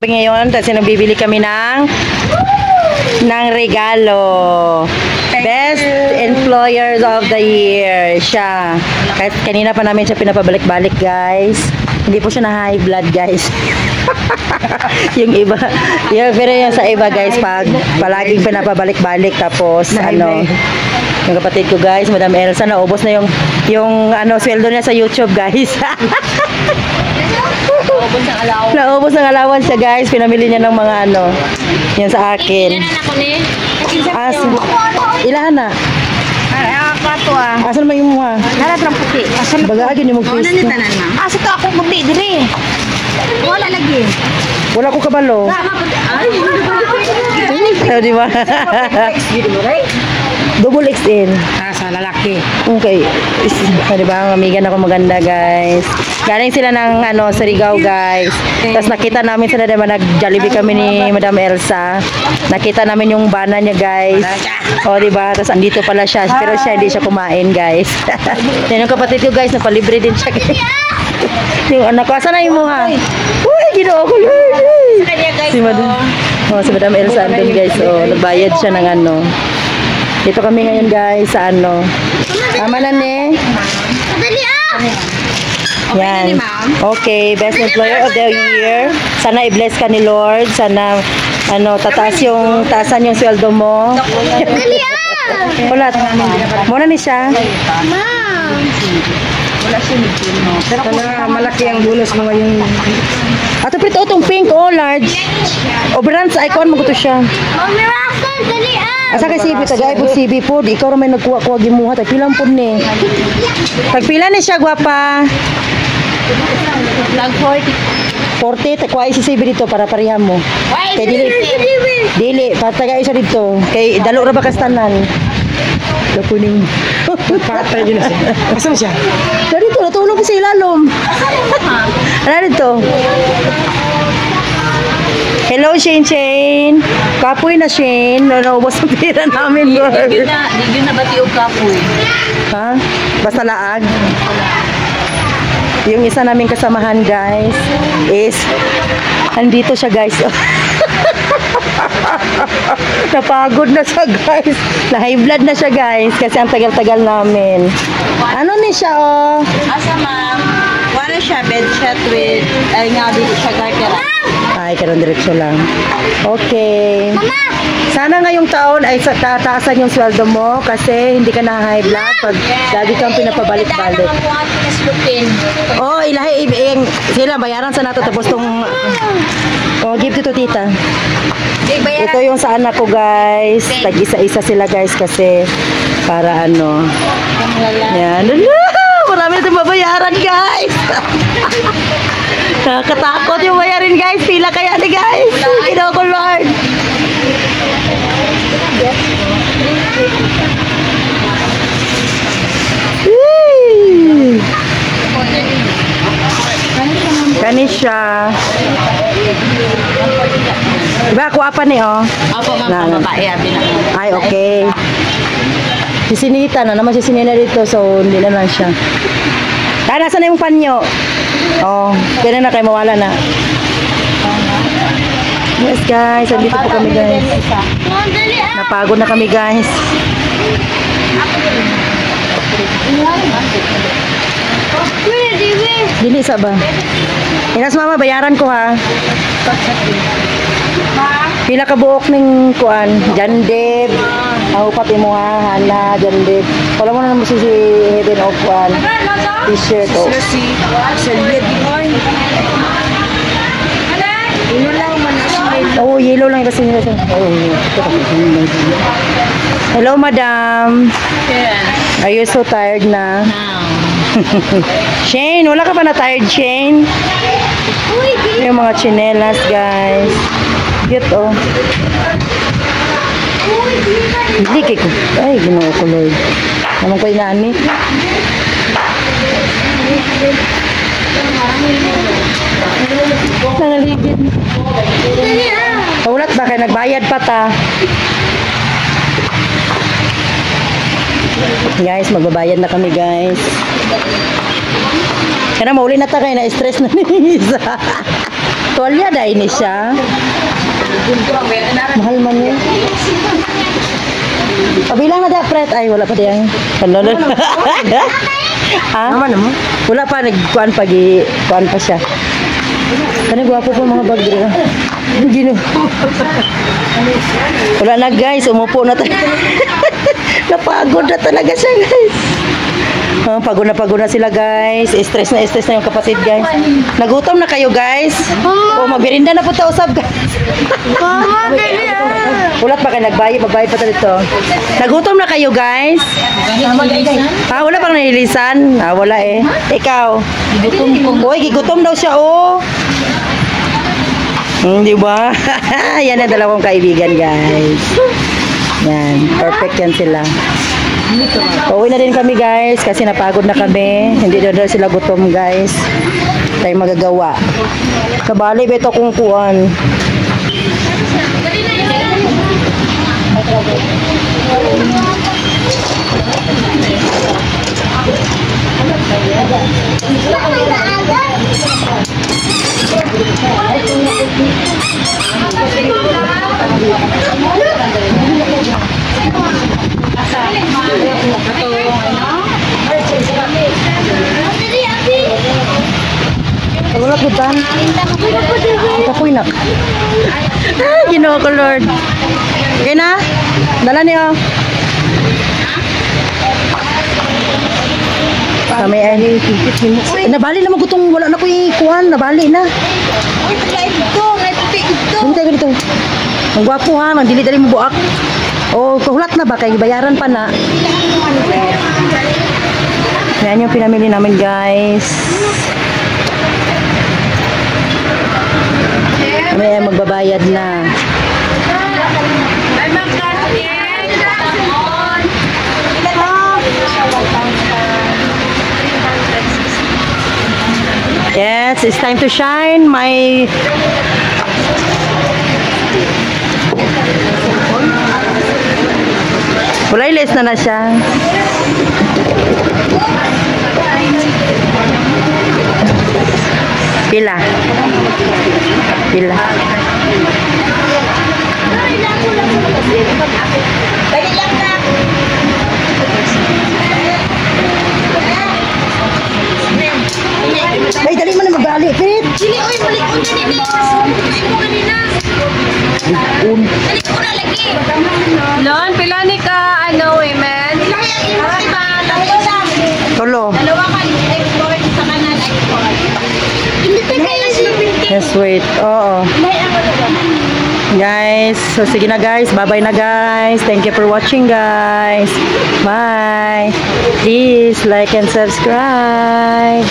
Ngayon, kasi nagbibili kami ng regalo. Best Employers of the Year siya. Kahit kanina pa namin siya pinapabalik-balik, guys. Hindi po siya na high blood, guys. Yung iba, pero yung sa iba, guys, pag palaging pinapabalik-balik, tapos yung kapatid ko, guys, Madam Elsa, naubos na yung sweldo niya sa YouTube, guys. Naubos ng allowance siya, guys. Pinamili niya ng mga yan sa akin. Ilahan na. Asan mo yung mga? Nalat ng puti. Bagagin yung mag-face. Asa to ako magdi diri. Wala lagi. Wala ko kabalo. Di ba? Double XL. Sa lalaki. Okay. Di ba? Mamigan ako maganda, guys. Galing sila ng Surigao, guys. Tapos nakita namin sila, diba, nag-Jollibee kami ni Madam Elsa. Nakita namin yung bana niya, guys. O, diba? Tapos andito pala siya. Pero siya hindi siya kumain, guys. Yan yung kapatid ko, guys. Napalibre din siya, guys. Yung anak ko. Asan na yung mga? Uy, ginawa ko, guys. Si Madam Elsa andun, guys. O, nagbayad siya ng Dito kami ngayon, guys, sa Tama na, ne? Yan. Okay, Best Employer of the Year. Sana i-bless ka ni Lord. Sana, taasan yung sweldo mo. Wala. Muna ni siya. Wala siya nito. Pero malaki ang bonus mo ngayon. Ato prito itong pink, large. O brands, icon mo ko to siya. Asa kay CB, tagay po CB po. Ikaw rin may nagkuha-kuha gimuha. Tagpilang po ni. Tagpila ni siya, guwapa. Lag 40, takwai si CB dito para parihan mo. Kay dili, patagay siya dito. Kay dalo ra ba kastanan? Lapuning. Patay din siya. Asan siya? Dito, natulog ko sa ilalom. Ano dito? Hello, Shane. Kapoy na, Shane. Naubos ang pira namin, girl. Di na bati o kapoy. Ha? Basta laag. Yung isa naming kasamahan, guys, is andito siya, guys. Napagod na siya, guys. Na-high blood na siya, guys. Kasi ang tagal-tagal namin. Ano ni siya, oh? Asa, ma'am? Wala siya, bed shot with, dito siya garkera. Ay, karon diretso lang. Okay. Sana ngayong taon ay tataasan yung sweldo mo kasi hindi ka na high blood pag lagi kang pinapabalik-balik. Oh, ilahi sila bayaran sa nato tapos tong give to tita. Ito yung sa anak ko, guys. Tag-isa-isa sila, guys, kasi para yan. Marami natin mabayaran, guys. Nakakatakot yung bayarin, guys. Pila kaya ni, guys. Ginoo ko, Lord. Kanisha. Diba, kuha pa ni, oh? Opo, ma'am, babae. Ay, okay. Sisinita na naman, sisinita dito, so hindi na lang siya. Kaya nasa na yung panyo? Oh, kaya na kayo mawala na. Yes, guys, andito po kami, guys. Napagod na kami, guys. Dili sa ba? Inas mama, bayaran ko, ha? Pila ka buok ning kuan, Jandeb. Upat mo, ha, Hana, Jandeb. Wala mo na naman si Heaven of kuan. T-shirt, oh. Oh, yellow lang kasi nila. Hello, madam. Are you so tired na? Shane, wala ka pa na tired, Shane? Yung mga chinelas, guys. Cute, oh. Hindi ko. Ay, ginoo ko, Lord. Naman ko inani. Nangaligid. Paulat ba kayo? Nagbayad pa ta. Guys, magbabayad na kami, guys. Kaya mauli na ta kayo. Na-stress na ni Isa. Tuwalya dahil ni siya. Mahal man yun. Bilang na da, Fred. Ay, wala pa diyang. Ano? Ha? Wala pa, nagkuhan kuhan pa siya. Kani gwapo po mga bagyo. Gino. Wala na guys, umupo na talaga. Napagod na talaga siya guys. Pagod na sila guys. Stress na yung kapatid guys. Nagutom na kayo guys. Magbirinda na po ta usab guys. Ulat pa kayo magbayad pa dito. Nagutom na kayo guys. Wala pang nahilisan. Wala eh. Ikaw. Uy, gigutom daw siya oh. Di ba? Yan ang dalawang kaibigan guys. Yan, perfect yan sila. Pauwi na din kami guys kasi napagod na kami. Hindi na sila gutom guys. Tayo magagawa. Kabali ba ito kung kuwan? Wala ko tan. Ito po inak. Ginoo ko Lord. Okay na? Dala niyo. Kami ay nabali na magutong wala na ko ikuan, nabali na. Uy, pagkain ito. Hintay ko dito. Ang gwapo ha, ang dili-dali mo buak. Kuhulat na ba? Kaya bayaran pa na. Yan yung pinamili namin guys. Kami ay magbabayad na. Yes, it's time to shine. Kulay-less na siya. Pila. Ay, dali mo na magbali, Pit. Dili, oy, balik ko na nini. Balik ko kanina. Balik ko na lagi. Lon, pila ni ka, women? Ilahi ang imos ba? Tulo. Dalawa ka export sa kanan export. Hindi pa kayo sinipinti. Yes, wait. Oo. Guys, so sige na guys. Bye-bye na guys. Thank you for watching guys. Bye. Please like and subscribe.